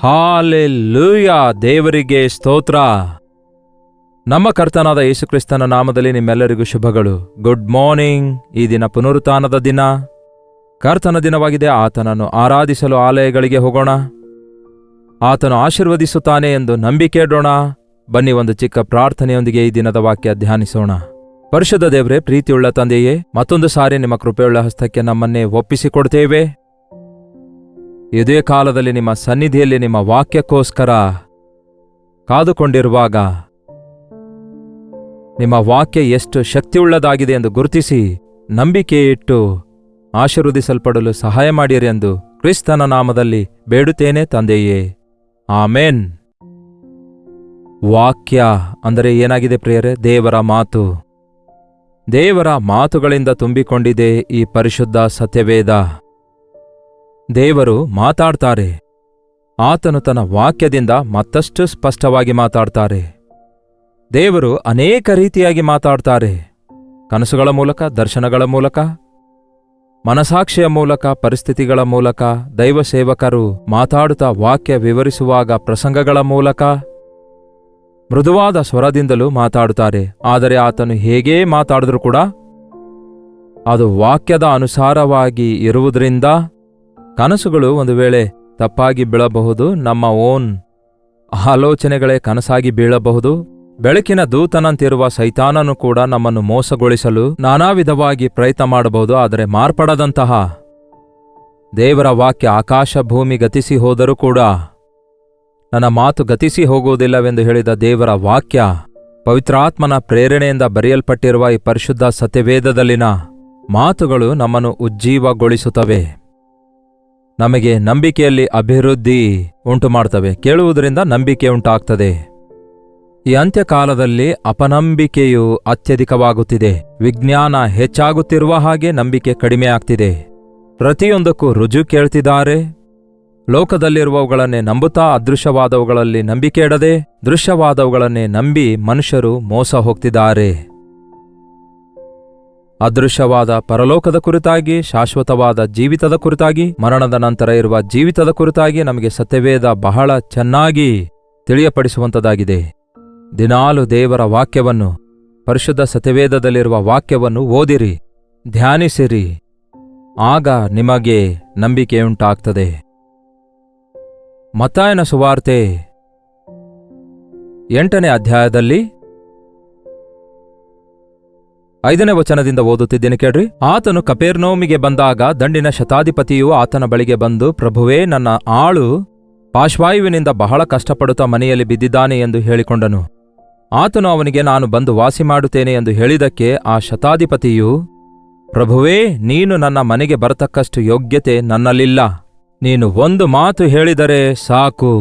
Hallelujah, ದೇವರಿಗೆ ಸ್ತೋತ್ರ. ನಮ್ಮ ಕರ್ತನಾದ ಯೇಸುಕ್ರಿಸ್ತನ ನಾಮದಲ್ಲಿ ನಿಮ್ಮೆಲ್ಲರಿಗೂ ಶುಭಗಳು. Good morning. ಈ ದಿನ ಪುನರುತ್ಥಾನದ ದಿನ, ಕರ್ತನ ದಿನವಾಗಿದೆ. ಆತನನ್ನು ಆರಾಧಿಸಲು ಆಲಯಗಳಿಗೆ ಹೋಗೋಣ. ಆತನು ಆಶೀರ್ವದಿಸುತ್ತಾನೆ ಎಂದು ನಂಬಿಕೆ ಇಡೋಣ. ಬನ್ನಿ, ಒಂದು ಚಿಕ್ಕ ಪ್ರಾರ್ಥನೆಯೊಂದಿಗೆ ಈ ದಿನದ ವಾಕ್ಯ ಧ್ಯಾನಿಸೋಣ. ಪರಿಶುದ್ಧ ದೇವರೇ, ಪ್ರೀತಿಯುಳ್ಳ ತಂದೆಯೇ, ಮತ್ತೊಂದು ಸಾರಿ ನಿಮ್ಮ ಕೃಪೆಯುಳ್ಳ ಹಸ್ತಕ್ಕೆ ನಮ್ಮನ್ನೇ ಒಪ್ಪಿಸಿಕೊಡ್ತೇವೆ. ಇದೇ ಕಾಲದಲ್ಲಿ ನಿಮ್ಮ ಸನ್ನಿಧಿಯಲ್ಲಿ ನಿಮ್ಮ ವಾಕ್ಯಕ್ಕೋಸ್ಕರ ಕಾದುಕೊಂಡಿರುವಾಗ ನಿಮ್ಮ ವಾಕ್ಯ ಎಷ್ಟು ಶಕ್ತಿಯುಳ್ಳದಾಗಿದೆ ಎಂದು ಗುರುತಿಸಿ ನಂಬಿಕೆ ಇಟ್ಟು ಆಶೀರ್ವದಿಸಲ್ಪಡಲು ಸಹಾಯ ಮಾಡಿರಿ ಎಂದು ಕ್ರಿಸ್ತನ ನಾಮದಲ್ಲಿ ಬೇಡುತ್ತೇನೆ ತಂದೆಯೇ, ಆಮೇನ್. ವಾಕ್ಯ ಅಂದರೆ ಏನಾಗಿದೆ ಪ್ರಿಯರೇ? ದೇವರ ಮಾತು. ದೇವರ ಮಾತುಗಳಿಂದ ತುಂಬಿಕೊಂಡಿದೆ ಈ ಪರಿಶುದ್ಧ ಸತ್ಯವೇದ. ದೇವರು ಮಾತಾಡ್ತಾರೆ. ಆತನು ತನ್ನ ವಾಕ್ಯದಿಂದ ಮತ್ತಷ್ಟು ಸ್ಪಷ್ಟವಾಗಿ ಮಾತಾಡ್ತಾರೆ. ದೇವರು ಅನೇಕ ರೀತಿಯಾಗಿ ಮಾತಾಡ್ತಾರೆ. ಕನಸುಗಳ ಮೂಲಕ, ದರ್ಶನಗಳ ಮೂಲಕ, ಮನಸಾಕ್ಷಿಯ ಮೂಲಕ, ಪರಿಸ್ಥಿತಿಗಳ ಮೂಲಕ, ದೈವ ಸೇವಕರು ಮಾತಾಡುತ್ತಾ ವಾಕ್ಯ ವಿವರಿಸುವಾಗ ಪ್ರಸಂಗಗಳ ಮೂಲಕ, ಮೃದುವಾದ ಸ್ವರದಿಂದಲೂ ಮಾತಾಡುತ್ತಾರೆ. ಆದರೆ ಆತನು ಹೇಗೇ ಮಾತಾಡಿದ್ರೂ ಕೂಡ ಅದು ವಾಕ್ಯದ ಅನುಸಾರವಾಗಿ ಇರುವುದರಿಂದ ಕನಸುಗಳು ಒಂದು ವೇಳೆ ತಪ್ಪಾಗಿ ಬೀಳಬಹುದು. ನಮ್ಮ ಓನ್ ಆಲೋಚನೆಗಳೇ ಕನಸಾಗಿ ಬೀಳಬಹುದು. ಬೆಳಕಿನ ದೂತನಂತಿರುವ ಸೈತಾನನು ಕೂಡ ನಮ್ಮನ್ನು ಮೋಸಗೊಳಿಸಲು ನಾನಾ ವಿಧವಾಗಿ ಪ್ರಯತ್ನ ಮಾಡಬಹುದು. ಆದರೆ ಮಾರ್ಪಡದಂತಹ ದೇವರ ವಾಕ್ಯ ಆಕಾಶ ಭೂಮಿ ಗತಿಸಿ ಹೋದರೂ ಕೂಡ ನನ್ನ ಮಾತು ಗತಿಸಿ ಹೋಗುವುದಿಲ್ಲವೆಂದು ಹೇಳಿದ ದೇವರ ವಾಕ್ಯ, ಪವಿತ್ರಾತ್ಮನ ಪ್ರೇರಣೆಯಿಂದ ಬರೆಯಲ್ಪಟ್ಟಿರುವ ಈ ಪರಿಶುದ್ಧ ಸತ್ಯವೇದದಲ್ಲಿನ ಮಾತುಗಳು ನಮ್ಮನ್ನು ಉಜ್ಜೀವಗೊಳಿಸುತ್ತವೆ. ನಮಗೆ ನಂಬಿಕೆಯಲ್ಲಿ ಅಭಿವೃದ್ಧಿ ಉಂಟು ಮಾಡ್ತವೆ. ಕೇಳುವುದರಿಂದ ನಂಬಿಕೆ ಉಂಟಾಗ್ತದೆ. ಈ ಅಂತ್ಯಕಾಲದಲ್ಲಿ ಅಪನಂಬಿಕೆಯು ಅತ್ಯಧಿಕವಾಗುತ್ತಿದೆ. ವಿಜ್ಞಾನ ಹೆಚ್ಚಾಗುತ್ತಿರುವ ಹಾಗೆ ನಂಬಿಕೆ ಕಡಿಮೆ ಆಗ್ತಿದೆ. ಪ್ರತಿಯೊಂದಕ್ಕೂ ರುಜು ಕೇಳ್ತಿದ್ದಾರೆ. ಲೋಕದಲ್ಲಿರುವವುಗಳನ್ನೇ ನಂಬುತ್ತಾ ಅದೃಶ್ಯವಾದವುಗಳಲ್ಲಿ ನಂಬಿಕೆ ಇಡದೆ ದೃಶ್ಯವಾದವುಗಳನ್ನೇ ನಂಬಿ ಮನುಷ್ಯರು ಮೋಸ ಹೋಗ್ತಿದ್ದಾರೆ. ಅದೃಶ್ಯವಾದ ಪರಲೋಕದ ಕುರಿತಾಗಿ, ಶಾಶ್ವತವಾದ ಜೀವಿತದ ಕುರಿತಾಗಿ, ಮರಣದ ನಂತರ ಇರುವ ಜೀವಿತದ ಕುರಿತಾಗಿ ನಮಗೆ ಸತ್ಯವೇದ ಬಹಳ ಚೆನ್ನಾಗಿ ತಿಳಿಯಪಡಿಸುವಂಥದ್ದಾಗಿದೆ. ದಿನಾಲು ದೇವರ ವಾಕ್ಯವನ್ನು, ಪರಿಶುದ್ಧ ಸತ್ಯವೇದದಲ್ಲಿರುವ ವಾಕ್ಯವನ್ನು ಓದಿರಿ, ಧ್ಯಾನಿಸಿರಿ. ಆಗ ನಿಮಗೆ ನಂಬಿಕೆಯುಂಟಾಗ್ತದೆ. ಮತ್ತಾಯನ ಸುವಾರ್ತೆ 8ನೇ ಅಧ್ಯಾಯದಲ್ಲಿ 5ನೇ ವಚನದಿಂದ ಓದುತ್ತಿದ್ದೇನೆ, ಕೇಳ್ರಿ. ಆತನು ಕಪೆರ್ನೌಮಿಗೆ ಬಂದಾಗ ದಂಡಿನ ಶತಾಧಿಪತಿಯು ಆತನ ಬಳಿಗೆ ಬಂದು, ಪ್ರಭುವೇ, ನನ್ನ ಆಳು ಪಾರ್ಶ್ವವಾಯುವಿನಿಂದ ಬಹಳ ಕಷ್ಟಪಡುತ್ತಾ ಮನೆಯಲ್ಲಿ ಬಿದ್ದಿದ್ದಾನೆ ಎಂದು ಹೇಳಿಕೊಂಡನು. ಆತನು ಅವನಿಗೆ, ನಾನು ಬಂದು ವಾಸಿ ಮಾಡುತ್ತೇನೆ ಎಂದು ಹೇಳಿದಕ್ಕೆ ಆ ಶತಾಧಿಪತಿಯು, ಪ್ರಭುವೇ, ನೀನು ನನ್ನ ಮನೆಗೆ ಬರತಕ್ಕಷ್ಟು ಯೋಗ್ಯತೆ ನನ್ನಲ್ಲಿಲ್ಲ. ನೀನು ಒಂದು ಮಾತು ಹೇಳಿದರೆ ಸಾಕು,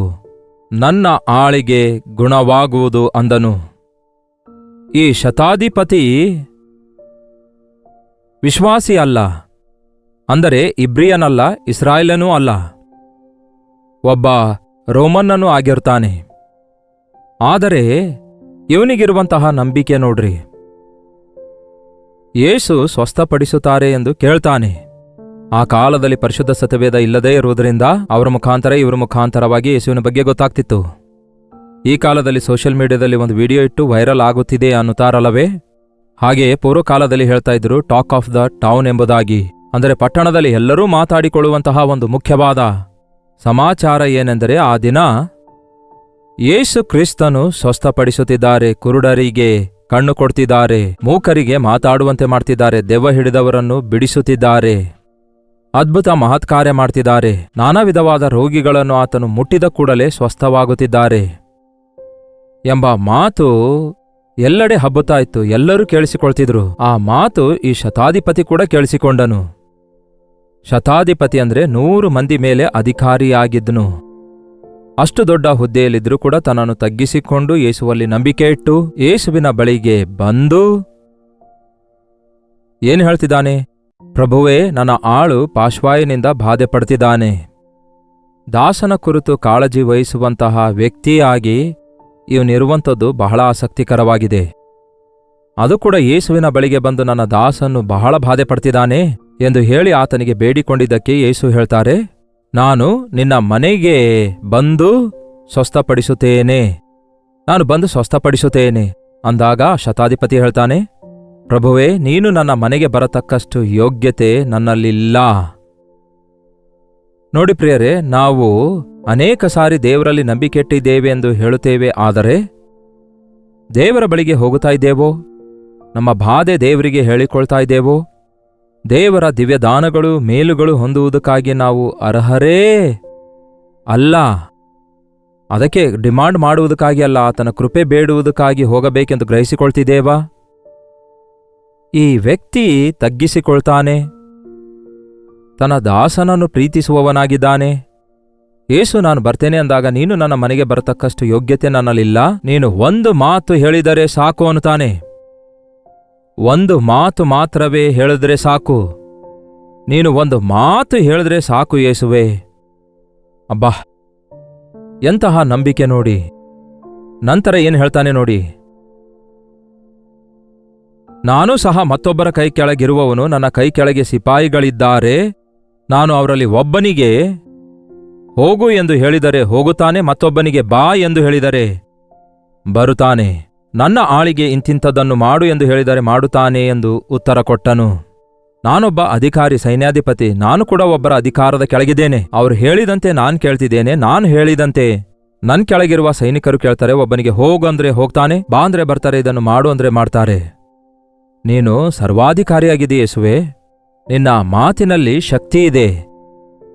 ನನ್ನ ಆಳಿಗೆ ಗುಣವಾಗುವುದು ಅಂದನು. ಈ ಶತಾಧಿಪತಿ ವಿಶ್ವಾಸಿ ಅಲ್ಲ, ಅಂದರೆ ಇಬ್ರಿಯನಲ್ಲ, ಇಸ್ರಾಯೇಲನೂ ಅಲ್ಲ, ಒಬ್ಬ ರೋಮನ್ನನೂ ಆಗಿರ್ತಾನೆ. ಆದರೆ ಇವನಿಗಿರುವಂತಹ ನಂಬಿಕೆ ನೋಡ್ರಿ. ಯೇಸು ಸ್ವಸ್ಥಪಡಿಸುತ್ತಾರೆ ಎಂದು ಕೇಳ್ತಾನೆ. ಆ ಕಾಲದಲ್ಲಿ ಪರಿಶುದ್ಧ ಸತ್ಯವೇದ ಇಲ್ಲದೇ ಇರುವುದರಿಂದ ಅವರ ಮುಖಾಂತರ ಇವರ ಮುಖಾಂತರವಾಗಿ ಯೇಸುವಿನ ಬಗ್ಗೆ ಗೊತ್ತಾಗ್ತಿತ್ತು. ಈ ಕಾಲದಲ್ಲಿ ಸೋಷಿಯಲ್ ಮೀಡಿಯಾದಲ್ಲಿ ಒಂದು ವಿಡಿಯೋ ಇಟ್ಟು ವೈರಲ್ ಆಗುತ್ತಿದೆ ಅನ್ನುತ್ತಾರಲ್ಲವೇ? ಹಾಗೆಯೇ ಪೂರ್ವಕಾಲದಲ್ಲಿ ಹೇಳ್ತಾ ಇದ್ರು ಟಾಕ್ ಆಫ್ ದ ಟೌನ್ ಎಂಬುದಾಗಿ. ಅಂದರೆ ಪಟ್ಟಣದಲ್ಲಿ ಎಲ್ಲರೂ ಮಾತಾಡಿಕೊಳ್ಳುವಂತಹ ಒಂದು ಮುಖ್ಯವಾದ ಸಮಾಚಾರ ಏನೆಂದರೆ, ಆ ದಿನ ಯೇಸು ಕ್ರಿಸ್ತನು ಸ್ವಸ್ಥಪಡಿಸುತ್ತಿದ್ದಾರೆ, ಕುರುಡರಿಗೆ ಕಣ್ಣು ಕೊಡ್ತಿದ್ದಾರೆ, ಮೂಕರಿಗೆ ಮಾತಾಡುವಂತೆ ಮಾಡ್ತಿದ್ದಾರೆ, ದೆವ್ವ ಹಿಡಿದವರನ್ನು ಬಿಡಿಸುತ್ತಿದ್ದಾರೆ, ಅದ್ಭುತ ಮಹತ್ಕಾರ್ಯ ಮಾಡ್ತಿದ್ದಾರೆ, ನಾನಾ ವಿಧವಾದ ರೋಗಿಗಳನ್ನು ಆತನು ಮುಟ್ಟಿದ ಕೂಡಲೇ ಸ್ವಸ್ಥವಾಗುತ್ತಿದ್ದಾರೆ ಎಂಬ ಮಾತು ಎಲ್ಲೆಡೆ ಹಬ್ಬುತ್ತಾ ಇತ್ತು. ಎಲ್ಲರೂ ಕೇಳಿಸಿಕೊಳ್ತಿದ್ರು. ಆ ಮಾತು ಈ ಶತಾಧಿಪತಿ ಕೂಡ ಕೇಳಿಸಿಕೊಂಡನು. ಶತಾಧಿಪತಿ ಅಂದ್ರೆ 100 ಮಂದಿ ಮೇಲೆ ಅಧಿಕಾರಿಯಾಗಿದ್ದನು. ಅಷ್ಟು ದೊಡ್ಡ ಹುದ್ದೆಯಲ್ಲಿದ್ರೂ ಕೂಡ ತನ್ನನ್ನು ತಗ್ಗಿಸಿಕೊಂಡು ಯೇಸುವಲ್ಲಿ ನಂಬಿಕೆ ಇಟ್ಟು ಯೇಸುವಿನ ಬಳಿಗೆ ಬಂದು ಏನು ಹೇಳ್ತಿದ್ದಾನೆ? ಪ್ರಭುವೇ, ನನ್ನ ಆಳು ಪಾರ್ಶ್ವವಾಯುವಿನಿಂದ ಬಾಧೆ ಪಡ್ತಿದ್ದಾನೆ. ದಾಸನ ಕುರಿತು ಕಾಳಜಿ ವಹಿಸುವಂತಹ ವ್ಯಕ್ತಿಯಾಗಿ ಇವನಿರುವಂಥದ್ದು ಬಹಳ ಆಸಕ್ತಿಕರವಾಗಿದೆ. ಅದು ಕೂಡ ಯೇಸುವಿನ ಬಳಿಗೆ ಬಂದು ನನ್ನ ದಾಸನು ಬಹಳ ಬಾಧೆ ಪಡ್ತಿದ್ದಾನೆ ಎಂದು ಹೇಳಿ ಆತನಿಗೆ ಬೇಡಿಕೊಂಡಿದ್ದಕ್ಕೆ ಯೇಸು ಹೇಳ್ತಾರೆ, ನಾನು ನಿನ್ನ ಮನೆಗೆ ಬಂದು ಸ್ವಸ್ಥಪಡಿಸುತ್ತೇನೆ, ನಾನು ಬಂದು ಸ್ವಸ್ಥಪಡಿಸುತ್ತೇನೆ ಅಂದಾಗ ಶತಾಧಿಪತಿ ಹೇಳ್ತಾನೆ, ಪ್ರಭುವೇ, ನೀನು ನನ್ನ ಮನೆಗೆ ಬರತಕ್ಕಷ್ಟು ಯೋಗ್ಯತೆ ನನ್ನಲ್ಲಿಲ್ಲ. ನೋಡಿ ಪ್ರಿಯರೇ, ನಾವು ಅನೇಕ ಸಾರಿ ದೇವರಲ್ಲಿ ನಂಬಿಕೆ ಇಟ್ಟಿದ್ದೇವೆ ಎಂದು ಹೇಳುತ್ತೇವೆ, ಆದರೆ ದೇವರ ಬಳಿಗೆ ಹೋಗುತ್ತಾ ಇದ್ದೇವೋ? ನಮ್ಮ ಬಾಧೆ ದೇವರಿಗೆ ಹೇಳಿಕೊಳ್ತಾ ಇದ್ದೇವೋ? ದೇವರ ದಿವ್ಯದಾನಗಳು ಮೇಲುಗಳು ಹೊಂದುವುದಕ್ಕಾಗಿ ನಾವು ಅರ್ಹರೇ ಅಲ್ಲ, ಅದಕ್ಕೆ ಡಿಮಾಂಡ್ ಮಾಡುವುದಕ್ಕಾಗಿ ಅಲ್ಲ, ಆತನ ಕೃಪೆ ಬೇಡುವುದಕ್ಕಾಗಿ ಹೋಗಬೇಕೆಂದು ಗ್ರಹಿಸಿಕೊಳ್ತಿದ್ದೇವಾ? ಈ ವ್ಯಕ್ತಿ ತಗ್ಗಿಸಿಕೊಳ್ತಾನೆ, ತನ್ನ ದಾಸನನ್ನು ಪ್ರೀತಿಸುವವನಾಗಿದ್ದಾನೆ. ಯೇಸು ನಾನು ಬರ್ತೇನೆ ಅಂದಾಗ, ನೀನು ನನ್ನ ಮನೆಗೆ ಬರತಕ್ಕಷ್ಟು ಯೋಗ್ಯತೆ ನನ್ನಲ್ಲಿಲ್ಲ, ನೀನು ಒಂದು ಮಾತು ಹೇಳಿದರೆ ಸಾಕು ಅನ್ನುತ್ತಾನೆ. ಒಂದು ಮಾತು ಮಾತ್ರವೇ ಹೇಳಿದ್ರೆ ಸಾಕು, ನೀನು ಒಂದು ಮಾತು ಹೇಳಿದ್ರೆ ಸಾಕು ಯೇಸುವೆ. ಅಬ್ಬಾ, ಎಂತಹ ನಂಬಿಕೆ ನೋಡಿ. ನಂತರ ಏನು ಹೇಳ್ತಾನೆ ನೋಡಿ, ನಾನೂ ಸಹ ಮತ್ತೊಬ್ಬರ ಕೈ ಕೆಳಗಿರುವವನು, ನನ್ನ ಕೈ ಕೆಳಗೆ ಸಿಪಾಯಿಗಳಿದ್ದಾರೆ, ನಾನು ಅವರಲ್ಲಿ ಒಬ್ಬನಿಗೆ ಹೋಗು ಎಂದು ಹೇಳಿದರೆ ಹೋಗುತ್ತಾನೆ, ಮತ್ತೊಬ್ಬನಿಗೆ ಬಾ ಎಂದು ಹೇಳಿದರೆ ಬರುತ್ತಾನೆ, ನನ್ನ ಆಳಿಗೆ ಇಂತಿಂಥದ್ದನ್ನು ಮಾಡು ಎಂದು ಹೇಳಿದರೆ ಮಾಡುತ್ತಾನೆ ಎಂದು ಉತ್ತರ ಕೊಟ್ಟನು. ನಾನೊಬ್ಬ ಅಧಿಕಾರಿ, ಸೈನ್ಯಾಧಿಪತಿ, ನಾನು ಕೂಡ ಒಬ್ಬರ ಅಧಿಕಾರದ ಕೆಳಗಿದ್ದೇನೆ. ಅವರು ಹೇಳಿದಂತೆ ನಾನು ಕೇಳ್ತಿದ್ದೇನೆ, ನಾನು ಹೇಳಿದಂತೆ ನನ್ನ ಕೆಳಗಿರುವ ಸೈನಿಕರು ಕೇಳ್ತಾರೆ. ಒಬ್ಬನಿಗೆ ಹೋಗು ಅಂದ್ರೆ ಹೋಗ್ತಾನೆ, ಬಾ ಅಂದ್ರೆ ಬರ್ತಾರೆ, ಇದನ್ನು ಮಾಡು ಅಂದ್ರೆ ಮಾಡ್ತಾರೆ. ನೀನು ಸರ್ವಾಧಿಕಾರಿಯಾಗಿದೆ ಯೇಸುವೆ, ನಿನ್ನ ಮಾತಿನಲ್ಲಿ ಶಕ್ತಿ ಇದೆ.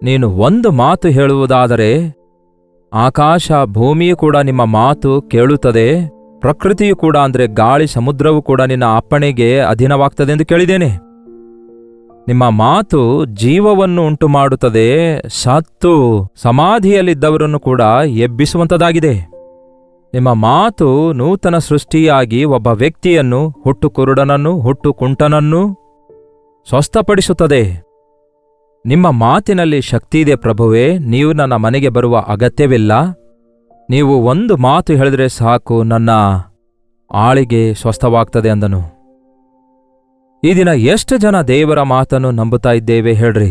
ನೀನು ಒಂದು ಮಾತು ಹೇಳುವುದಾದರೆ ಆಕಾಶ ಭೂಮಿಯೂ ಕೂಡ ನಿಮ್ಮ ಮಾತು ಕೇಳುತ್ತದೆ, ಪ್ರಕೃತಿಯೂ ಕೂಡ ಅಂದ್ರೆ ಗಾಳಿ ಸಮುದ್ರವೂ ಕೂಡ ನಿನ್ನ ಅಪ್ಪಣೆಗೆ ಅಧೀನವಾಗ್ತದೆ ಎಂದು ಕೇಳಿದ್ದೇನೆ. ನಿಮ್ಮ ಮಾತು ಜೀವವನ್ನು ಉಂಟು ಮಾಡುತ್ತದೆ, ಸತ್ತು ಸಮಾಧಿಯಲ್ಲಿದ್ದವರನ್ನು ಕೂಡ ಎಬ್ಬಿಸುವಂಥದ್ದಾಗಿದೆ. ನಿಮ್ಮ ಮಾತು ನೂತನ ಸೃಷ್ಟಿಯಾಗಿ ಒಬ್ಬ ವ್ಯಕ್ತಿಯನ್ನು, ಹುಟ್ಟು ಕುರುಡನನ್ನು, ಹುಟ್ಟು ಕುಂಟನನ್ನು ಸ್ವಸ್ಥಪಡಿಸುತ್ತದೆ. ನಿಮ್ಮ ಮಾತಿನಲ್ಲಿ ಶಕ್ತಿ ಇದೆ ಪ್ರಭುವೇ, ನೀವು ನನ್ನ ಮನೆಗೆ ಬರುವ ಅಗತ್ಯವಿಲ್ಲ, ನೀವು ಒಂದು ಮಾತು ಹೇಳಿದ್ರೆ ಸಾಕು, ನನ್ನ ಆಳಿಗೆ ಸ್ವಸ್ಥವಾಗ್ತದೆ ಅಂದನು. ಈ ದಿನ ಎಷ್ಟು ಜನ ದೇವರ ಮಾತನ್ನು ನಂಬುತ್ತಾ ಇದ್ದೇವೆ ಹೇಳ್ರಿ?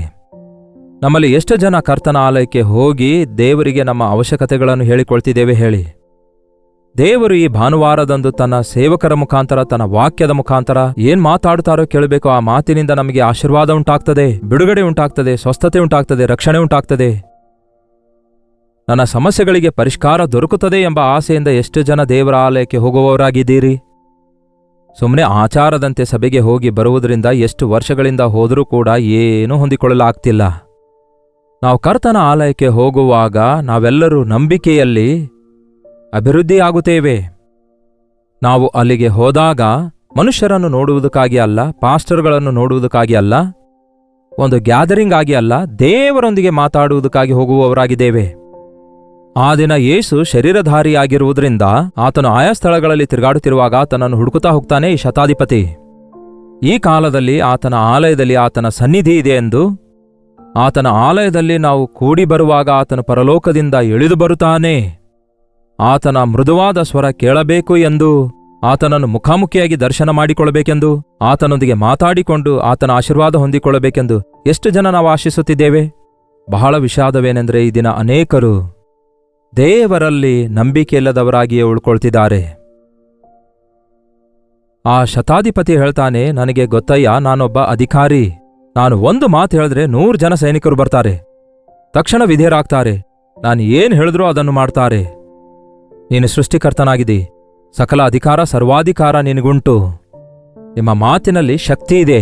ನಮ್ಮಲ್ಲಿ ಎಷ್ಟು ಜನ ಕರ್ತನ ಆಲಯಕ್ಕೆ ಹೋಗಿ ದೇವರಿಗೆ ನಮ್ಮ ಅವಶ್ಯಕತೆಗಳನ್ನು ಹೇಳಿಕೊಳ್ತಿದ್ದೇವೆ ಹೇಳಿ? ದೇವರು ಈ ಭಾನುವಾರದಂದು ತನ್ನ ಸೇವಕರ ಮುಖಾಂತರ, ತನ್ನ ವಾಕ್ಯದ ಮುಖಾಂತರ ಏನ್ ಮಾತಾಡುತ್ತಾರೋ ಕೇಳಬೇಕು. ಆ ಮಾತಿನಿಂದ ನಮಗೆ ಆಶೀರ್ವಾದ ಉಂಟಾಗ್ತದೆ, ಬಿಡುಗಡೆ ಉಂಟಾಗ್ತದೆ, ಸ್ವಸ್ಥತೆ ಉಂಟಾಗ್ತದೆ, ರಕ್ಷಣೆ ಉಂಟಾಗ್ತದೆ, ನನ್ನ ಸಮಸ್ಯೆಗಳಿಗೆ ಪರಿಷ್ಕಾರ ದೊರಕುತ್ತದೆ ಎಂಬ ಆಸೆಯಿಂದ ಎಷ್ಟು ಜನ ದೇವರ ಆಲಯಕ್ಕೆ ಹೋಗುವವರಾಗಿದ್ದೀರಿ? ಸುಮ್ಮನೆ ಆಚಾರದಂತೆ ಸಭೆಗೆ ಹೋಗಿ ಬರುವುದರಿಂದ ಎಷ್ಟು ವರ್ಷಗಳಿಂದ ಹೋದರೂ ಕೂಡ ಏನೂ ಹೊಂದಿಕೊಳ್ಳಲಾಗ್ತಿಲ್ಲ. ನಾವು ಕರ್ತನ ಆಲಯಕ್ಕೆ ಹೋಗುವಾಗ ನಾವೆಲ್ಲರೂ ನಂಬಿಕೆಯಲ್ಲಿ ಅಭಿವೃದ್ಧಿಯಾಗುತ್ತೇವೆ. ನಾವು ಅಲ್ಲಿಗೆ ಹೋದಾಗ ಮನುಷ್ಯರನ್ನು ನೋಡುವುದಕ್ಕಾಗಿ ಅಲ್ಲ, ಪಾಸ್ಟರ್ಗಳನ್ನು ನೋಡುವುದಕ್ಕಾಗಿ ಅಲ್ಲ, ಒಂದು ಗ್ಯಾದರಿಂಗ್ ಆಗಿ ಅಲ್ಲ, ದೇವರೊಂದಿಗೆ ಮಾತಾಡುವುದಕ್ಕಾಗಿ ಹೋಗುವವರಾಗಿದ್ದೇವೆ. ಆ ದಿನ ಯೇಸು ಶರೀರಧಾರಿಯಾಗಿರುವುದರಿಂದ ಆತನು ಆಯಾ ಸ್ಥಳಗಳಲ್ಲಿ ತಿರುಗಾಡುತ್ತಿರುವಾಗ ಆತನನ್ನು ಹುಡುಕುತ್ತಾ ಹೋಗ್ತಾನೆ ಈ ಶತಾಧಿಪತಿ. ಈ ಕಾಲದಲ್ಲಿ ಆತನ ಆಲಯದಲ್ಲಿ ಆತನ ಸನ್ನಿಧಿ ಇದೆ ಎಂದು, ಆತನ ಆಲಯದಲ್ಲಿ ನಾವು ಕೂಡಿ ಬರುವಾಗ ಆತನು ಪರಲೋಕದಿಂದ ಇಳಿದು ಬರುತ್ತಾನೆ, ಆತನ ಮೃದುವಾದ ಸ್ವರ ಕೇಳಬೇಕು ಎಂದು, ಆತನನ್ನು ಮುಖಾಮುಖಿಯಾಗಿ ದರ್ಶನ ಮಾಡಿಕೊಳ್ಳಬೇಕೆಂದು, ಆತನೊಂದಿಗೆ ಮಾತಾಡಿಕೊಂಡು ಆತನ ಆಶೀರ್ವಾದ ಹೊಂದಿಕೊಳ್ಳಬೇಕೆಂದು ಎಷ್ಟು ಜನ ನಾವು ಆಶಿಸುತ್ತಿದ್ದೇವೆ? ಬಹಳ ವಿಷಾದವೇನೆಂದರೆ ಈ ದಿನ ಅನೇಕರು ದೇವರಲ್ಲಿ ನಂಬಿಕೆಯಿಲ್ಲದವರಾಗಿಯೇ ಉಳ್ಕೊಳ್ತಿದ್ದಾರೆ. ಆ ಶತಾಧಿಪತಿ ಹೇಳ್ತಾನೆ, ನನಗೆ ಗೊತ್ತಯ್ಯ, ನಾನೊಬ್ಬ ಅಧಿಕಾರಿ, ನಾನು ಒಂದು ಮಾತು ಹೇಳಿದ್ರೆ 100 ಜನ ಸೈನಿಕರು ಬರ್ತಾರೆ, ತಕ್ಷಣ ವಿಧೇಯರಾಗ್ತಾರೆ, ನಾನು ಏನು ಹೇಳಿದ್ರೂ ಅದನ್ನು ಮಾಡ್ತಾರೆ. ನೀನು ಸೃಷ್ಟಿಕರ್ತನಾಗಿದ್ದಿ, ಸಕಲ ಅಧಿಕಾರ ಸರ್ವಾಧಿಕಾರ ನಿನಗುಂಟು, ನಿಮ್ಮ ಮಾತಿನಲ್ಲಿ ಶಕ್ತಿ ಇದೆ,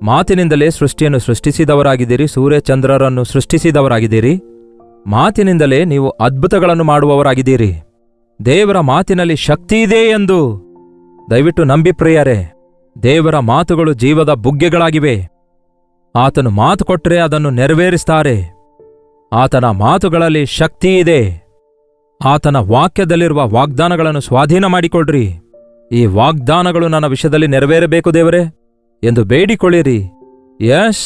ಮಾತಿನಿಂದಲೇ ಸೃಷ್ಟಿಯನ್ನು ಸೃಷ್ಟಿಸಿದವರಾಗಿದ್ದೀರಿ, ಸೂರ್ಯಚಂದ್ರರನ್ನು ಸೃಷ್ಟಿಸಿದವರಾಗಿದ್ದೀರಿ, ಮಾತಿನಿಂದಲೇ ನೀವು ಅದ್ಭುತಗಳನ್ನು ಮಾಡುವವರಾಗಿದ್ದೀರಿ. ದೇವರ ಮಾತಿನಲ್ಲಿ ಶಕ್ತಿ ಇದೆ ಎಂದು ದಯವಿಟ್ಟು ನಂಬಿ ಪ್ರಿಯರೇ. ದೇವರ ಮಾತುಗಳು ಜೀವದ ಬುಗ್ಗೆಗಳಾಗಿವೆ. ಆತನು ಮಾತು ಕೊಟ್ಟರೆ ಅದನ್ನು ನೆರವೇರಿಸ್ತಾರೆ. ಆತನ ಮಾತುಗಳಲ್ಲಿ ಶಕ್ತಿ ಇದೆ. ಆತನ ವಾಕ್ಯದಲ್ಲಿರುವ ವಾಗ್ದಾನಗಳನ್ನು ಸ್ವಾಧೀನ ಮಾಡಿಕೊಳ್ಳ್ರಿ. ಈ ವಾಗ್ದಾನಗಳು ನನ್ನ ವಿಷಯದಲ್ಲಿ ನೆರವೇರಬೇಕು ದೇವರೇ ಎಂದು ಬೇಡಿಕೊಳ್ಳಿರಿ. ಯಸ್,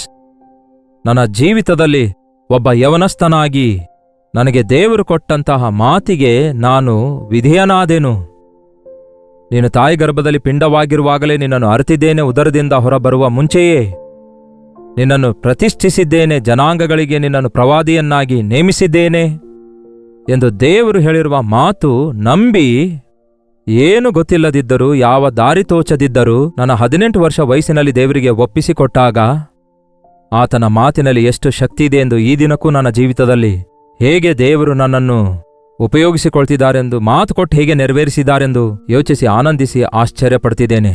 ನನ್ನ ಜೀವಿತದಲ್ಲಿ ಒಬ್ಬ ಯವನಸ್ಥನಾಗಿ ನನಗೆ ದೇವರು ಕೊಟ್ಟಂತಹ ಮಾತಿಗೆ ನಾನು ವಿಧೇಯನಾದೆನು. ನೀನು ತಾಯಿ ಗರ್ಭದಲ್ಲಿ ಪಿಂಡವಾಗಿರುವಾಗಲೇ ನಿನ್ನನ್ನು ಅರಿತಿದ್ದೇನೆ, ಉದರದಿಂದ ಹೊರಬರುವ ಮುಂಚೆಯೇ ನಿನ್ನನ್ನು ಪ್ರತಿಷ್ಠಿಸಿದ್ದೇನೆ, ಜನಾಂಗಗಳಿಗೆ ನಿನ್ನನ್ನು ಪ್ರವಾದಿಯನ್ನಾಗಿ ನೇಮಿಸಿದ್ದೇನೆ ಎಂದು ದೇವರು ಹೇಳಿರುವ ಮಾತು ನಂಬಿ, ಏನು ಗೊತ್ತಿಲ್ಲದಿದ್ದರೂ, ಯಾವ ದಾರಿ ತೋಚದಿದ್ದರೂ ನನ್ನ 18 ವರ್ಷ ವಯಸ್ಸಿನಲ್ಲಿ ದೇವರಿಗೆ ಒಪ್ಪಿಸಿಕೊಟ್ಟಾಗ ಆತನ ಮಾತಿನಲ್ಲಿ ಎಷ್ಟು ಶಕ್ತಿ ಇದೆ ಎಂದು ಈ ದಿನಕ್ಕೂ ನನ್ನ ಜೀವಿತದಲ್ಲಿ ಹೇಗೆ ದೇವರು ನನ್ನನ್ನು ಉಪಯೋಗಿಸಿಕೊಳ್ತಿದ್ದಾರೆಂದು, ಮಾತು ಕೊಟ್ಟು ಹೇಗೆ ನೆರವೇರಿಸಿದ್ದಾರೆಂದು ಯೋಚಿಸಿ ಆನಂದಿಸಿ ಆಶ್ಚರ್ಯಪಡ್ತಿದ್ದೇನೆ.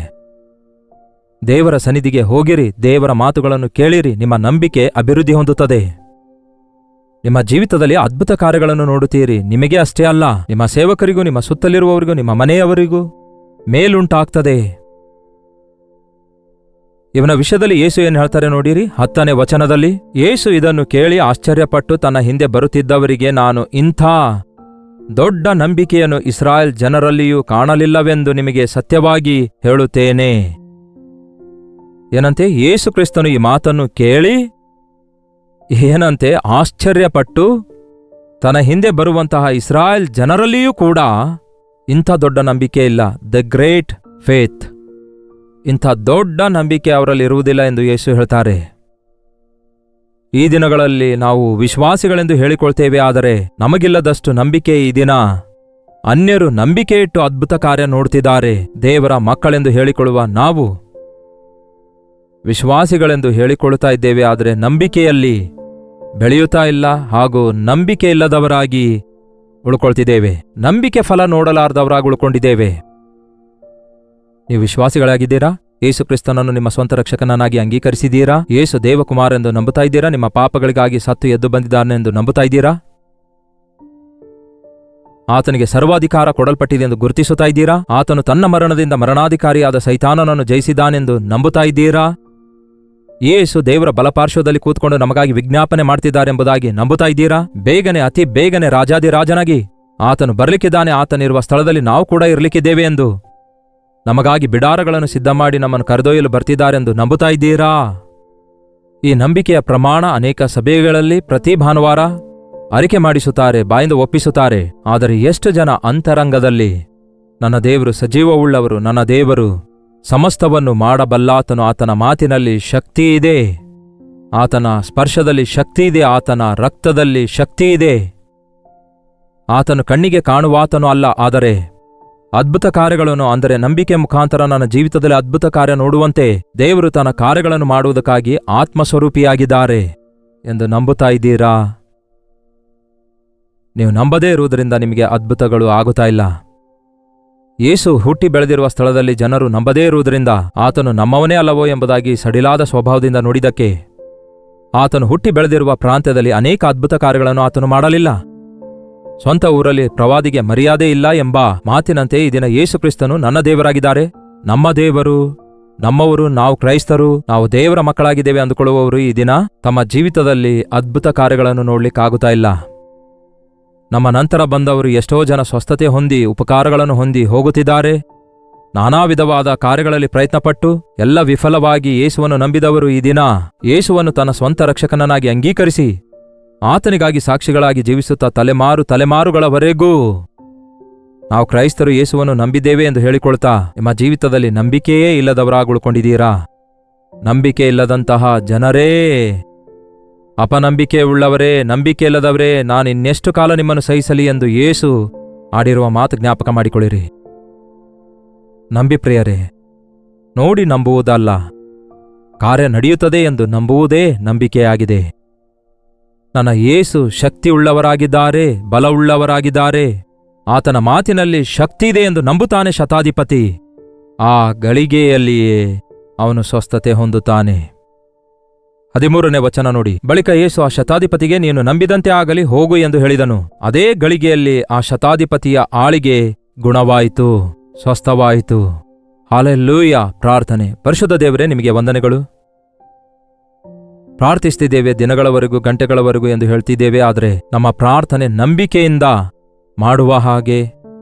ದೇವರ ಸನ್ನಿಧಿಗೆ ಹೋಗಿರಿ, ದೇವರ ಮಾತುಗಳನ್ನು ಕೇಳಿರಿ, ನಿಮ್ಮ ನಂಬಿಕೆ ಅಭಿವೃದ್ಧಿ ಹೊಂದುತ್ತದೆ. ನಿಮ್ಮ ಜೀವಿತದಲ್ಲಿ ಅದ್ಭುತ ಕಾರ್ಯಗಳನ್ನು ನೋಡುತ್ತೀರಿ. ನಿಮಗೆ ಅಷ್ಟೇ ಅಲ್ಲ, ನಿಮ್ಮ ಸೇವಕರಿಗೂ, ನಿಮ್ಮ ಸುತ್ತಲಿರುವವರಿಗೂ, ನಿಮ್ಮ ಮನೆಯವರಿಗೂ ಮೇಲುಂಟಾಗ್ತದೆ. ಇವನ ವಿಷಯದಲ್ಲಿ ಯೇಸು ಏನು ಹೇಳ್ತಾರೆ ನೋಡಿರಿ, 10ನೇ ವಚನದಲ್ಲಿ. ಯೇಸು ಇದನ್ನು ಕೇಳಿ ಆಶ್ಚರ್ಯಪಟ್ಟು ತನ್ನ ಹಿಂದೆ ಬರುತ್ತಿದ್ದವರಿಗೆ, ನಾನು ಇಂಥ ದೊಡ್ಡ ನಂಬಿಕೆಯನ್ನು ಇಸ್ರಾಯೇಲ್ ಜನರಲ್ಲಿಯೂ ಕಾಣಲಿಲ್ಲವೆಂದು ನಿಮಗೆ ಸತ್ಯವಾಗಿ ಹೇಳುತ್ತೇನೆ. ಏನಂತೆ? ಯೇಸು ಕ್ರಿಸ್ತನು ಈ ಮಾತನ್ನು ಕೇಳಿ ಏನಂತೆ ಆಶ್ಚರ್ಯಪಟ್ಟು ತನ್ನ ಹಿಂದೆ ಬರುವಂತಹ ಇಸ್ರಾಯೇಲ್ ಜನರಲ್ಲಿಯೂ ಕೂಡ ಇಂಥ ದೊಡ್ಡ ನಂಬಿಕೆ ಇಲ್ಲ, ದ ಗ್ರೇಟ್ ಫೇತ್, ಇಂಥ ದೊಡ್ಡ ನಂಬಿಕೆ ಅವರಲ್ಲಿ ಇರುವುದಿಲ್ಲ ಎಂದು ಯೇಸು ಹೇಳ್ತಾರೆ. ಈ ದಿನಗಳಲ್ಲಿ ನಾವು ವಿಶ್ವಾಸಿಗಳೆಂದು ಹೇಳಿಕೊಳ್ತೇವೆ, ಆದರೆ ನಮಗಿಲ್ಲದಷ್ಟು ನಂಬಿಕೆ ಈ ದಿನ ಅನ್ಯರು ನಂಬಿಕೆ ಇಟ್ಟು ಅದ್ಭುತ ಕಾರ್ಯ ನೋಡ್ತಿದ್ದಾರೆ. ದೇವರ ಮಕ್ಕಳೆಂದು ಹೇಳಿಕೊಳ್ಳುವ ನಾವು ವಿಶ್ವಾಸಿಗಳೆಂದು ಹೇಳಿಕೊಳ್ಳುತ್ತಾ ಇದ್ದೇವೆ, ಆದರೆ ನಂಬಿಕೆಯಲ್ಲಿ ಬೆಳೆಯುತ್ತಾ ಇಲ್ಲ, ಹಾಗೂ ನಂಬಿಕೆ ಇಲ್ಲದವರಾಗಿ ಉಳ್ಕೊಳ್ತಿದ್ದೇವೆ. ನಂಬಿಕೆ ಫಲ ನೋಡಲಾರ್ದವರಾಗಿ ಉಳ್ಕೊಂಡಿದ್ದೇವೆ. ನೀವು ವಿಶ್ವಾಸಿಗಳಾಗಿದ್ದೀರಾ? ಯೇಸು ಕ್ರಿಸ್ತನನ್ನು ನಿಮ್ಮ ಸ್ವಂತ ರಕ್ಷಕನನ್ನಾಗಿ ಅಂಗೀಕರಿಸಿದ್ದೀರಾ? ಯೇಸು ದೇವಕುಮಾರ ಎಂದು ನಂಬುತ್ತಾ ಇದ್ದೀರಾ? ನಿಮ್ಮ ಪಾಪಗಳಿಗಾಗಿ ಸತ್ತು ಎದ್ದು ಬಂದಿದ್ದಾನೆಂದು ನಂಬುತ್ತಾ ಇದ್ದೀರಾ? ಆತನಿಗೆ ಸರ್ವಾಧಿಕಾರ ಕೊಡಲ್ಪಟ್ಟಿದೆ ಎಂದು ಗುರುತಿಸುತ್ತಾ ಇದ್ದೀರಾ? ಆತನು ತನ್ನ ಮರಣದಿಂದ ಮರಣಾಧಿಕಾರಿಯಾದ ಸೈತಾನನನ್ನು ಜಯಿಸಿದ್ದಾನೆಂದು ನಂಬುತ್ತಾ ಇದ್ದೀರಾ? ಯೇಸು ದೇವರ ಬಲಪಾರ್ಶ್ವದಲ್ಲಿ ಕೂತ್ಕೊಂಡು ನಮಗಾಗಿ ವಿಜ್ಞಾಪನೆ ಮಾಡ್ತಿದ್ದಾರೆಂಬುದಾಗಿ ನಂಬುತ್ತಾ ಇದ್ದೀರಾ? ಬೇಗನೆ, ಅತಿ ಬೇಗನೆ ರಾಜಾದಿರಾಜನಾಗಿ ಆತನು ಬರಲಿಕ್ಕಿದ್ದಾನೆ, ಆತನಿರುವ ಸ್ಥಳದಲ್ಲಿ ನಾವು ಕೂಡ ಇರಲಿಕ್ಕಿದ್ದೇವೆ ಎಂದು ನಮಗಾಗಿ ಬಿಡಾರಗಳನ್ನು ಸಿದ್ಧ ಮಾಡಿ ನಮ್ಮನ್ನು ಕರೆದೊಯ್ಯಲು ಬರ್ತಿದ್ದಾರೆಂದು ನಂಬುತ್ತಾ ಇದ್ದೀರಾ? ಈ ನಂಬಿಕೆಯ ಪ್ರಮಾಣ ಅನೇಕ ಸಭೆಗಳಲ್ಲಿ ಪ್ರತಿ ಭಾನುವಾರ ಅರಿಕೆ ಮಾಡಿಸುತ್ತಾರೆ, ಬಾಯಿಂದ ಒಪ್ಪಿಸುತ್ತಾರೆ. ಆದರೆ ಎಷ್ಟು ಜನ ಅಂತರಂಗದಲ್ಲಿ ನನ್ನ ದೇವರು ಸಜೀವವುಳ್ಳವರು, ನನ್ನ ದೇವರು ಸಮಸ್ತವನ್ನು ಮಾಡಬಲ್ಲಾತನು, ಆತನ ಮಾತಿನಲ್ಲಿ ಶಕ್ತಿ ಇದೆ, ಆತನ ಸ್ಪರ್ಶದಲ್ಲಿ ಶಕ್ತಿ ಇದೆ, ಆತನ ರಕ್ತದಲ್ಲಿ ಶಕ್ತಿ ಇದೆ, ಆತನು ಕಣ್ಣಿಗೆ ಕಾಣುವಾತನು ಅಲ್ಲ, ಆದರೆ ಅದ್ಭುತ ಕಾರ್ಯಗಳನ್ನು, ಅಂದರೆ ನಂಬಿಕೆ ಮುಖಾಂತರ ನನ್ನ ಜೀವಿತದಲ್ಲಿ ಅದ್ಭುತ ಕಾರ್ಯ ನೋಡುವಂತೆ ದೇವರು ತನ್ನ ಕಾರ್ಯಗಳನ್ನು ಮಾಡುವುದಕ್ಕಾಗಿ ಆತ್ಮಸ್ವರೂಪಿಯಾಗಿದ್ದಾರೆ ಎಂದು ನಂಬುತ್ತಾ ಇದ್ದೀರಾ? ನೀವು ನಂಬದೇ ಇರುವುದರಿಂದ ನಿಮಗೆ ಅದ್ಭುತಗಳು ಆಗುತ್ತಾ ಇಲ್ಲ. ಯೇಸು ಹುಟ್ಟಿ ಬೆಳೆದಿರುವ ಸ್ಥಳದಲ್ಲಿ ಜನರು ನಂಬದೇ ಇರುವುದರಿಂದ ಆತನು ನಮ್ಮವನೇ ಅಲ್ಲವೋ ಎಂಬುದಾಗಿ ಸಡಿಲಾದ ಸ್ವಭಾವದಿಂದ ನೋಡಿದಕ್ಕೆ ಆತನು ಹುಟ್ಟಿ ಬೆಳೆದಿರುವ ಪ್ರಾಂತ್ಯದಲ್ಲಿ ಅನೇಕ ಅದ್ಭುತ ಕಾರ್ಯಗಳನ್ನು ಆತನು ಮಾಡಲಿಲ್ಲ. ಸ್ವಂತ ಊರಲ್ಲಿ ಪ್ರವಾದಿಗೆ ಮರ್ಯಾದೆ ಇಲ್ಲ ಎಂಬ ಮಾತಿನಂತೆ ಈ ದಿನ ಯೇಸು ಕ್ರಿಸ್ತನು ನನ್ನ ದೇವರಾಗಿದ್ದಾರೆ, ನಮ್ಮ ದೇವರು, ನಮ್ಮವರು, ನಾವು ಕ್ರೈಸ್ತರು, ನಾವು ದೇವರ ಮಕ್ಕಳಾಗಿದ್ದೇವೆ ಅಂದುಕೊಳ್ಳುವವರು ಈ ದಿನ ತಮ್ಮ ಜೀವಿತದಲ್ಲಿ ಅದ್ಭುತ ಕಾರ್ಯಗಳನ್ನು ನೋಡ್ಲಿಕ್ಕಾಗುತ್ತಾ ಇಲ್ಲ. ನಮ್ಮ ನಂತರ ಬಂದವರು ಎಷ್ಟೋ ಜನ ಸ್ವಸ್ಥತೆ ಹೊಂದಿ, ಉಪಕಾರಗಳನ್ನು ಹೊಂದಿ ಹೋಗುತ್ತಿದ್ದಾರೆ. ನಾನಾ ವಿಧವಾದ ಕಾರ್ಯಗಳಲ್ಲಿ ಪ್ರಯತ್ನಪಟ್ಟು ಎಲ್ಲ ವಿಫಲವಾಗಿ ಯೇಸುವನ್ನು ನಂಬಿದವರು ಈ ದಿನ ಯೇಸುವನ್ನು ತನ್ನ ಸ್ವಂತ ರಕ್ಷಕನನ್ನಾಗಿ ಅಂಗೀಕರಿಸಿ ಆತನಿಗಾಗಿ ಸಾಕ್ಷಿಗಳಾಗಿ ಜೀವಿಸುತ್ತಾ ತಲೆಮಾರುಗಳವರೆಗೂ ನಾವು ಕ್ರೈಸ್ತರು ಯೇಸುವನ್ನು ನಂಬಿದ್ದೇವೆ ಎಂದು ಹೇಳಿಕೊಳ್ತಾ ನಿಮ್ಮ ಜೀವಿತದಲ್ಲಿ ನಂಬಿಕೆಯೇ ಇಲ್ಲದವರಾಗಿ ಉಳ್ಕೊಂಡಿದ್ದೀರಾ? ನಂಬಿಕೆ ಇಲ್ಲದಂತಹ ಜನರೇ, ಅಪನಂಬಿಕೆ ಉಳ್ಳವರೇ, ನಂಬಿಕೆ ಇಲ್ಲದವರೇ, ನಾನಿನ್ನೆಷ್ಟು ಕಾಲ ನಿಮ್ಮನ್ನು ಸಹಿಸಲಿ ಎಂದು ಯೇಸು ಆಡಿರುವ ಮಾತು ಜ್ಞಾಪಕ ಮಾಡಿಕೊಳ್ಳಿರಿ. ನಂಬಿ ಪ್ರಿಯರೇ, ನೋಡಿ ನಂಬುವುದಲ್ಲ, ಕಾರ್ಯ ನಡೆಯುತ್ತದೆ ಎಂದು ನಂಬುವುದೇ ನಂಬಿಕೆಯಾಗಿದೆ. ನನ್ನ ಯೇಸು ಶಕ್ತಿಯುಳ್ಳವರಾಗಿದ್ದಾರೆ, ಬಲವುಳ್ಳವರಾಗಿದ್ದಾರೆ, ಆತನ ಮಾತಿನಲ್ಲಿ ಶಕ್ತಿ ಇದೆ ಎಂದು ನಂಬುತ್ತಾನೆ ಶತಾಧಿಪತಿ. ಆ ಗಳಿಗೆಯಲ್ಲಿಯೇ ಅವನು ಸ್ವಸ್ಥತೆ ಹೊಂದುತ್ತಾನೆ. 13ನೇ ವಚನ ನೋಡಿ. ಬಳಿಕ ಯೇಸು ಆ ಶತಾಧಿಪತಿಗೆ, ನೀನು ನಂಬಿದಂತೆ ಆಗಲಿ, ಹೋಗು ಎಂದು ಹೇಳಿದನು. ಅದೇ ಗಳಿಗೆಯಲ್ಲಿ ಆ ಶತಾಧಿಪತಿಯ ಆಳಿಗೆ ಗುಣವಾಯಿತು, ಸ್ವಸ್ಥವಾಯಿತು. ಹಾಲೆಲೂಯ. ಪ್ರಾರ್ಥನೆ. ಪರಿಶುದ್ಧ ದೇವರೇ, ನಿಮಗೆ ವಂದನೆಗಳು. ಪ್ರಾರ್ಥಿಸ್ತಿದ್ದೇವೆ ದಿನಗಳವರೆಗೂ, ಗಂಟೆಗಳವರೆಗೂ ಎಂದು ಹೇಳ್ತಿದ್ದೇವೆ, ಆದರೆ ನಮ್ಮ ಪ್ರಾರ್ಥನೆ ನಂಬಿಕೆಯಿಂದ ಮಾಡುವ ಹಾಗೆ,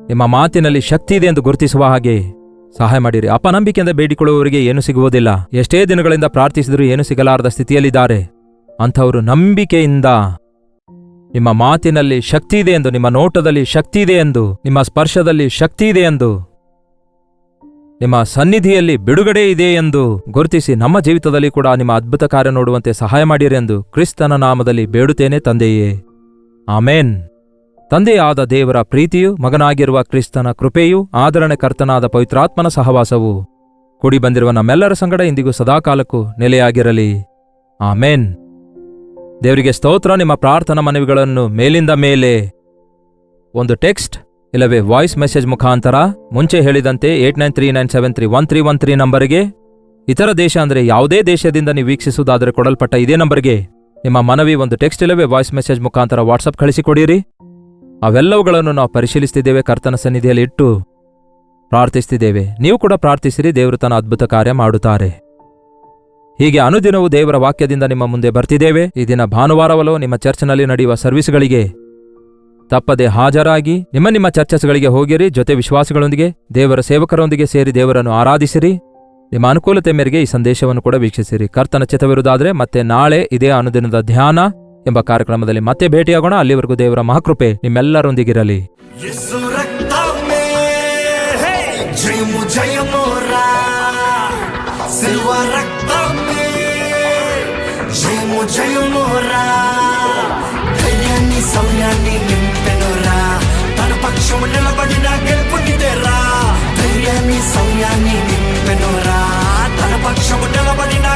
ನಿಮ್ಮ ಮಾತಿನಲ್ಲಿ ಶಕ್ತಿ ಇದೆ ಎಂದು ಗುರುತಿಸುವ ಹಾಗೆ ಸಹಾಯ ಮಾಡಿರಿ. ಅಪನಂಬಿಕೆಯಿಂದ ಬೇಡಿಕೊಳ್ಳುವವರಿಗೆ ಏನು ಸಿಗುವುದಿಲ್ಲ. ಎಷ್ಟೇ ದಿನಗಳಿಂದ ಪ್ರಾರ್ಥಿಸಿದರೂ ಏನು ಸಿಗಲಾರದ ಸ್ಥಿತಿಯಲ್ಲಿದ್ದಾರೆ. ಅಂಥವರು ನಂಬಿಕೆಯಿಂದ ನಿಮ್ಮ ಮಾತಿನಲ್ಲಿ ಶಕ್ತಿ ಇದೆ ಎಂದು, ನಿಮ್ಮ ನೋಟದಲ್ಲಿ ಶಕ್ತಿ ಇದೆ ಎಂದು, ನಿಮ್ಮ ಸ್ಪರ್ಶದಲ್ಲಿ ಶಕ್ತಿ ಇದೆ ಎಂದು ನಿಮ್ಮ ಸನ್ನಿಧಿಯಲ್ಲಿ ಬಿಡುಗಡೆ ಇದೆ ಎಂದು ಗುರುತಿಸಿ ನಮ್ಮ ಜೀವಿತದಲ್ಲಿ ಕೂಡ ನಿಮ್ಮ ಅದ್ಭುತ ಕಾರ್ಯ ನೋಡುವಂತೆ ಸಹಾಯ ಮಾಡಿರೆಂದು ಕ್ರಿಸ್ತನ ನಾಮದಲ್ಲಿ ಬೇಡುತ್ತೇನೆ ತಂದೆಯೇ, ಆಮೇನ್. ತಂದೆಯಾದ ದೇವರ ಪ್ರೀತಿಯು, ಮಗನಾಗಿರುವ ಕ್ರಿಸ್ತನ ಕೃಪೆಯೂ, ಆದರಣೆಕರ್ತನಾದ ಪವಿತ್ರಾತ್ಮನ ಸಹವಾಸವು ಕೂಡಿ ಬಂದಿರುವ ನಮ್ಮೆಲ್ಲರ ಸಂಗಡ ಇಂದಿಗೂ ಸದಾಕಾಲಕ್ಕೂ ನೆಲೆಯಾಗಿರಲಿ. ಆಮೇನ್. ದೇವರಿಗೆ ಸ್ತೋತ್ರ. ನಿಮ್ಮ ಪ್ರಾರ್ಥನಾ ಮನವಿಗಳನ್ನು ಮೇಲಿಂದ ಮೇಲೆ ಒಂದು ಟೆಕ್ಸ್ಟ್ ಇಲ್ಲವೇ ವಾಯ್ಸ್ ಮೆಸೇಜ್ ಮುಖಾಂತರ ಮುಂಚೆ ಹೇಳಿದಂತೆ 8939731313 ನಂಬರ್ಗೆ, ಇತರ ದೇಶ ಅಂದರೆ ಯಾವುದೇ ದೇಶದಿಂದ ನೀವು ವೀಕ್ಷಿಸುವುದಾದರೆ ಕೊಡಲ್ಪಟ್ಟ ಇದೇ ನಂಬರ್ಗೆ ನಿಮ್ಮ ಮನವಿ ಒಂದು ಟೆಕ್ಸ್ಟ್ ಇಲ್ಲವೇ ವಾಯ್ಸ್ ಮೆಸೇಜ್ ಮುಖಾಂತರ ವಾಟ್ಸಪ್ ಕಳಿಸಿಕೊಡಿರಿ. ಅವೆಲ್ಲವುಗಳನ್ನು ನಾವು ಪರಿಶೀಲಿಸ್ತಿದ್ದೇವೆ, ಕರ್ತನ ಸನ್ನಿಧಿಯಲ್ಲಿ ಇಟ್ಟು ಪ್ರಾರ್ಥಿಸ್ತಿದ್ದೇವೆ. ನೀವು ಕೂಡ ಪ್ರಾರ್ಥಿಸಿರಿ, ದೇವರು ತನ್ನ ಅದ್ಭುತ ಕಾರ್ಯ ಮಾಡುತ್ತಾರೆ. ಹೀಗೆ ಅನುದಿನವೂ ದೇವರ ವಾಕ್ಯದಿಂದ ನಿಮ್ಮ ಮುಂದೆ ಬರ್ತಿದ್ದೇವೆ. ಈ ದಿನ ಭಾನುವಾರವಲ್ಲೋ ನಿಮ್ಮ ಚರ್ಚ್ನಲ್ಲಿ ನಡೆಯುವ ಸರ್ವಿಸ್ಗಳಿಗೆ ತಪ್ಪದೆ ಹಾಜರಾಗಿ ನಿಮ್ಮ ಚರ್ಚಸ್ಗಳಿಗೆ ಹೋಗಿರಿ. ಜೊತೆ ವಿಶ್ವಾಸಿಗಳೊಂದಿಗೆ, ದೇವರ ಸೇವಕರೊಂದಿಗೆ ಸೇರಿ ದೇವರನ್ನು ಆರಾಧಿಸಿರಿ. ನಿಮ್ಮ ಅನುಕೂಲತೆ ಮೇರೆಗೆ ಈ ಸಂದೇಶವನ್ನು ಕೂಡ ವೀಕ್ಷಿಸಿರಿ. ಕರ್ತನ ಚಿತ್ತವಿರುವುದಾದರೆ ಮತ್ತೆ ನಾಳೆ ಇದೇ ಅನುದಿನದ ಧ್ಯಾನ ಎಂಬ ಕಾರ್ಯಕ್ರಮದಲ್ಲಿ ಮತ್ತೆ ಭೇಟಿಯಾಗೋಣ. ಅಲ್ಲಿವರೆಗೂ ದೇವರ ಮಹಾಕೃಪೆ ನಿಮ್ಮೆಲ್ಲರೊಂದಿಗಿರಲಿ. సౌర్యాన్ని నింపెనురా, తన పక్షము నిలబడిన గెలుపునిదేరా. ధైర్యాన్ని సౌర్యాన్ని నింపెనురా, తన పక్షము నిలబడిన